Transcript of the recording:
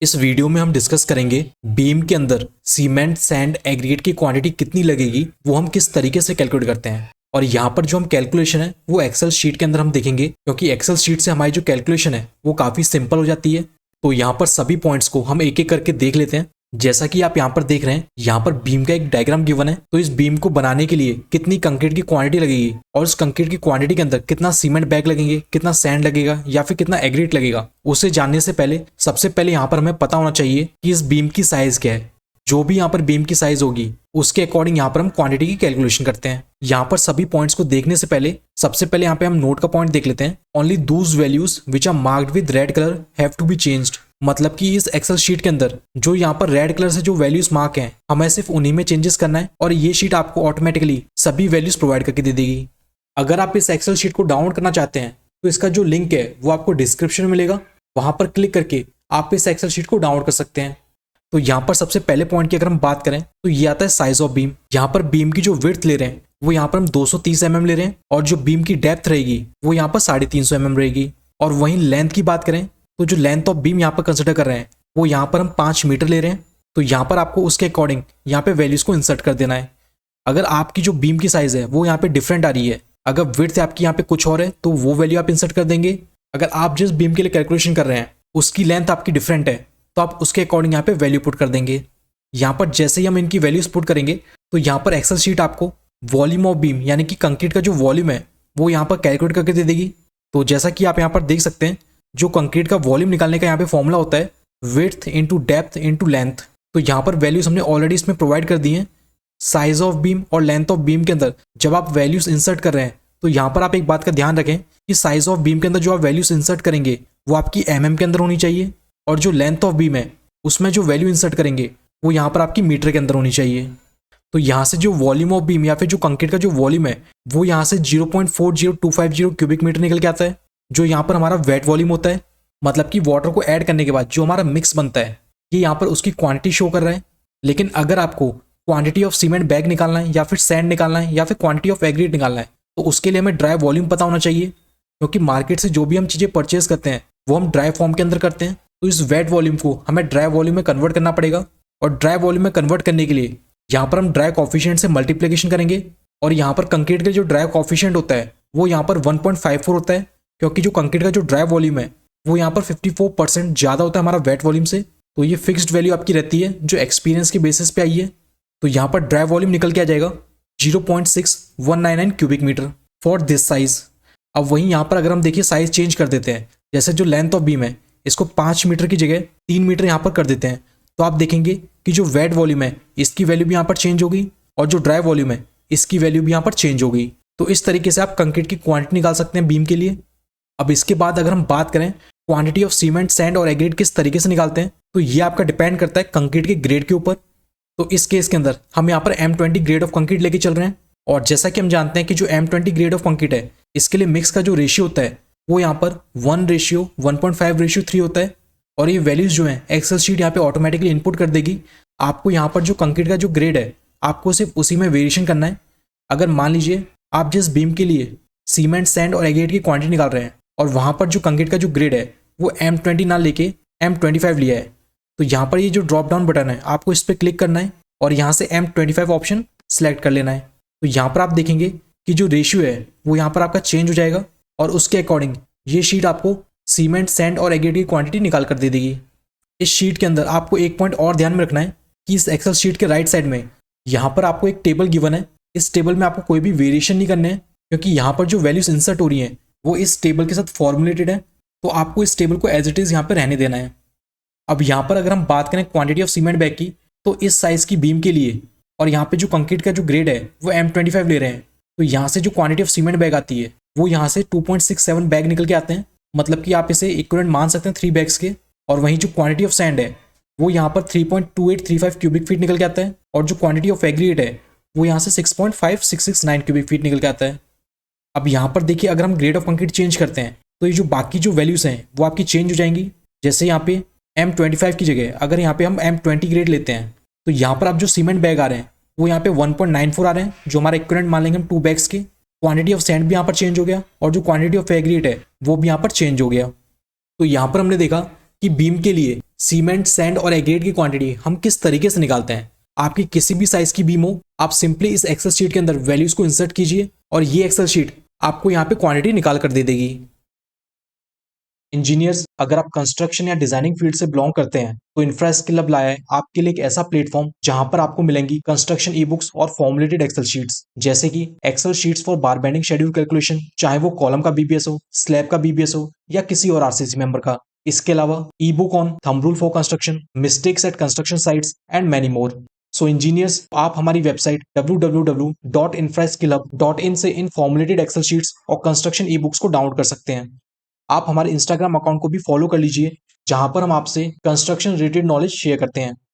इस वीडियो में हम डिस्कस करेंगे बीम के अंदर सीमेंट सैंड एग्रीगेट की क्वांटिटी कितनी लगेगी, वो हम किस तरीके से कैलकुलेट करते हैं। और यहाँ पर जो हम कैलकुलेशन है वो एक्सेल शीट के अंदर हम देखेंगे, क्योंकि एक्सेल शीट से हमारी जो कैलकुलेशन है वो काफ़ी सिंपल हो जाती है। तो यहाँ पर सभी पॉइंट्स को हम एक एक करके देख लेते हैं। जैसा कि आप यहाँ पर देख रहे हैं, यहाँ पर बीम का एक डायग्राम गिवन है। तो इस बीम को बनाने के लिए कितनी कंक्रीट की क्वांटिटी लगेगी और उस कंक्रीट की क्वांटिटी के अंदर कितना सीमेंट बैग लगेंगे, कितना सैंड लगेगा या फिर कितना एग्रीगेट लगेगा, उसे जानने से पहले सबसे पहले यहाँ पर हमें पता होना चाहिए कि इस बीम की साइज क्या है। जो भी यहाँ पर बीम की साइज होगी उसके अकॉर्डिंग यहाँ पर हम क्वांटिटी की कैलकुलेशन करते हैं। यहाँ पर सभी पॉइंट्स को देखने से पहले सबसे पहले यहाँ पे हम नोट का पॉइंट देख लेते हैं। Only those values which are marked with red colour have to be changed. मतलब कि इस एक्सेल शीट के अंदर जो यहाँ पर रेड कलर से जो वैल्यूज मार्क हैं, हमें सिर्फ उन्हीं में चेंजेस करना है और ये शीट आपको ऑटोमेटिकली सभी वैल्यूज प्रोवाइड करके दे देगी। अगर आप इस एक्सेल शीट को डाउनलोड करना चाहते हैं तो इसका जो लिंक है वो आपको डिस्क्रिप्शन में मिलेगा, वहां पर क्लिक करके आप इस एक्सेल शीट को डाउनलोड कर सकते हैं। तो यहाँ पर सबसे पहले पॉइंट की अगर हम बात करें तो ये आता है साइज ऑफ बीम। यहाँ पर बीम की जो विड्थ ले रहे हैं वो यहाँ पर हम 230 mm ले रहे हैं और जो बीम की डेप्थ रहेगी वो यहाँ पर 350 mm रहेगी। और वहीं लेंथ की बात करें तो जो लेंथ ऑफ बीम यहाँ पर कंसिडर कर रहे हैं वो यहाँ पर हम 5 मीटर ले रहे हैं। तो यहाँ पर आपको उसके अकॉर्डिंग यहाँ पे वैल्यूज को इंसर्ट कर देना है। अगर आपकी जो बीम की साइज है वो यहाँ पे डिफरेंट आ रही है, अगर विड्थ आपकी यहाँ पे कुछ और है तो वो वैल्यू आप इंसर्ट कर देंगे। अगर आप जिस बीम के लिए कैलकुलेशन कर रहे हैं उसकी लेंथ आपकी डिफरेंट है तो आप उसके अकॉर्डिंग यहाँ पे वैल्यू पुट कर देंगे। यहाँ पर जैसे ही हम इनकी वैल्यूज पुट करेंगे तो यहाँ पर एक्सेल शीट आपको वॉल्यूम ऑफ बीम यानी कि कंक्रीट का जो वॉल्यूम है वो यहाँ पर कैलकुलेट करके दे देगी। तो जैसा कि आप यहाँ पर देख सकते हैं, जो कंक्रीट का वॉल्यूम निकालने का यहाँ पे फॉर्मूला होता है width into depth into length. तो यहाँ पर वैल्यूज हमने ऑलरेडी इसमें प्रोवाइड कर दी हैं। साइज ऑफ बीम और लेंथ ऑफ बीम के अंदर जब आप वैल्यूज इंसर्ट कर रहे हैं तो यहाँ पर आप एक बात का ध्यान रखें कि साइज ऑफ बीम के अंदर जो आप वैल्यूज इंसर्ट करेंगे वो आपकी mm के अंदर होनी चाहिए, और जो लेंथ ऑफ बीम है उसमें जो वैल्यू इंसर्ट करेंगे वो यहाँ पर आपकी मीटर के अंदर होनी चाहिए। तो यहाँ से जो वॉल्यूम ऑफ बीम या फिर जो कंक्रीट का जो वॉल्यूम है वो यहाँ से 0.40250 क्यूबिक मीटर निकल के आता है, जो यहाँ पर हमारा वेट वॉल्यूम होता है। मतलब कि वाटर को ऐड करने के बाद जो हमारा मिक्स बनता है ये यहाँ पर उसकी क्वांटिटी शो कर रहा है। लेकिन अगर आपको क्वांटिटी ऑफ सीमेंट बैग निकालना है या फिर सैंड निकालना है या फिर क्वांटिटी ऑफ एग्रीगेट निकालना है तो उसके लिए हमें ड्राई वॉल्यूम पता होना चाहिए, क्योंकि मार्केट से जो भी हम चीज़ें परचेज करते हैं वो हम ड्राई फॉर्म के अंदर करते हैं। तो इस वेट वॉल्यूम को हमें ड्राई वॉल्यूम में कन्वर्ट करना पड़ेगा, और ड्राई वॉल्यूम में कन्वर्ट करने के लिए यहाँ पर हम ड्राई कॉफिशिएंट से मल्टीप्लिकेशन करेंगे। और यहाँ पर कंक्रीट का जो ड्राई कॉफिशिएंट होता है वो यहाँ पर 1.54 होता है, क्योंकि जो कंक्रीट का जो ड्राई वॉल्यूम है वो यहाँ पर 54% ज़्यादा होता है हमारा वेट वॉल्यूम से। तो ये फिक्स्ड वैल्यू आपकी रहती है जो एक्सपीरियंस के बेसिस पे आई है। तो यहाँ पर ड्राई वॉल्यूम निकल के आ जाएगा 0.6199 cubic metre for this size. अब वहीं यहाँ पर अगर हम देखिए साइज चेंज कर देते हैं, जैसे जो लेंथ ऑफ बीम है इसको 5 मीटर की जगह 3 मीटर यहाँ पर कर देते हैं, तो आप देखेंगे कि जो वेट वॉल्यूम है इसकी वैल्यू भी यहाँ पर चेंज होगी और जो ड्राई वॉल्यूम है इसकी वैल्यू भी यहाँ पर चेंज होगी। तो इस तरीके से आप कंक्रीट की क्वांटिटी निकाल सकते हैं बीम के लिए। अब इसके बाद अगर हम बात करें क्वांटिटी ऑफ सीमेंट सैंड और एग्रीगेट किस तरीके से निकालते हैं, तो ये आपका डिपेंड करता है कंक्रीट के ग्रेड के ऊपर। तो इस केस के अंदर हम यहाँ पर M20 ग्रेड ऑफ कंक्रीट लेके चल रहे हैं, और जैसा कि हम जानते हैं कि जो M20 ग्रेड ऑफ कंक्रीट है इसके लिए मिक्स का जो रेशियो होता है वो यहाँ पर 1:1.5:3 होता है। और ये वैल्यूज जो हैं एक्सेल शीट यहाँ पे ऑटोमेटिकली इनपुट कर देगी। आपको यहाँ पर जो कंक्रीट का जो ग्रेड है आपको सिर्फ उसी में वेरिएशन करना है। अगर मान लीजिए आप जिस बीम के लिए सीमेंट सैंड और एग्रीगेट की क्वांटिटी निकाल रहे हैं और वहाँ पर जो कंक्रीट का जो ग्रेड है वो M20 ना लेके M25 लिया है, तो यहाँ पर ये जो ड्रॉप डाउन बटन है आपको इस पर क्लिक करना है और यहाँ से M25 ऑप्शन सेलेक्ट कर लेना है। तो यहाँ पर आप देखेंगे कि जो रेशियो है वो यहाँ पर आपका चेंज हो जाएगा, और उसके अकॉर्डिंग ये शीट आपको सीमेंट सैंड और एग्रीगेट की क्वांटिटी निकाल कर दे देगी। इस शीट के अंदर आपको एक पॉइंट और ध्यान में रखना है कि इस एक्सेल शीट के राइट साइड में यहाँ पर आपको एक टेबल गिवन है। इस टेबल में आपको कोई भी वेरिएशन नहीं करने हैं, क्योंकि यहाँ पर जो वैल्यूज इंसर्ट हो रही हैं वो इस टेबल के साथ फॉर्मुलेटेड है। तो आपको इस टेबल को एज इट इज़ यहाँ पर रहने देना है। अब यहाँ पर अगर हम बात करें क्वांटिटी ऑफ सीमेंट बैग की, तो इस साइज़ की बीम के लिए और यहाँ पे जो कंक्रीट का जो ग्रेड है वो M25 ले रहे हैं, तो यहाँ से जो क्वांटिटी ऑफ सीमेंट बैग आती है वो यहाँ से 2.67 बैग निकल के आते हैं। मतलब कि आप इसे इक्विवेलेंट मान सकते हैं 3 बैग्स के। और वहीं जो क्वांटिटी ऑफ सैंड है वो यहाँ पर 3.2835 क्यूबिक फीट निकल के आता है, और जो क्वांटिटी ऑफ एग्रीगेट है वो यहाँ से 6.5669 क्यूबिक फीट निकल के आता है। अब यहाँ पर देखिए अगर हम ग्रेड ऑफ कंक्रीट चेंज करते हैं तो ये जो बाकी जो वैल्यूज़ हैं वो आपकी चेंज हो जाएंगी। जैसे यहाँ पे M25 की जगह अगर यहाँ पे हम M20 ग्रेड लेते हैं तो यहाँ पर आप जो सीमेंट बैग आ रहे हैं वो यहाँ पे 1.94 आ रहे हैं, जो हमारा इक्विवेलेंट मान लेंगे हम 2 बैग्स के। क्वांटिटी ऑफ सैंड भी यहाँ पर चेंज हो गया और जो क्वांटिटी ऑफ एग्रीगेट है वो भी यहाँ पर चेंज हो गया। तो यहाँ पर हमने देखा कि बीम के लिए सीमेंट, सैंड और एग्रीगेट की क्वांटिटी हम किस तरीके से निकालते हैं। आपकी किसी भी साइज की बीम हो, आप सिंपली इस एक्सेल शीट के अंदर वैल्यूज को इंसर्ट कीजिए और ये एक्सेल शीट आपको यहाँ पे क्वांटिटी निकाल कर दे देगी। इंजीनियर्स, अगर आप कंस्ट्रक्शन या डिजाइनिंग फील्ड से बिलोंग करते हैं तो इंफ्रा स्किल अब लाया है आपके लिए एक ऐसा प्लेटफॉर्म जहां पर आपको मिलेंगी कंस्ट्रक्शन ई बुक्स और फॉर्मुलेटेड एक्सेल शीट्स, जैसे कि excel sheets for bar bending schedule calculation, चाहे वो कॉलम का बीबीएस हो, स्लैब का बीबीएस हो या किसी और आरसीसी मेंबर का। इसके अलावा e book on thumb rule for construction, mistakes at construction sites and many more. So engineers, आप हमारी वेबसाइट www.infraskillup.in से इन फॉर्मुलेटेड एक्सेल शीट्स और कंस्ट्रक्शन ई बुक्स को डाउनलोड कर सकते हैं। आप हमारे इंस्टाग्राम अकाउंट को भी फॉलो कर लीजिए, जहां पर हम आपसे कंस्ट्रक्शन रिलेटेड नॉलेज शेयर करते हैं।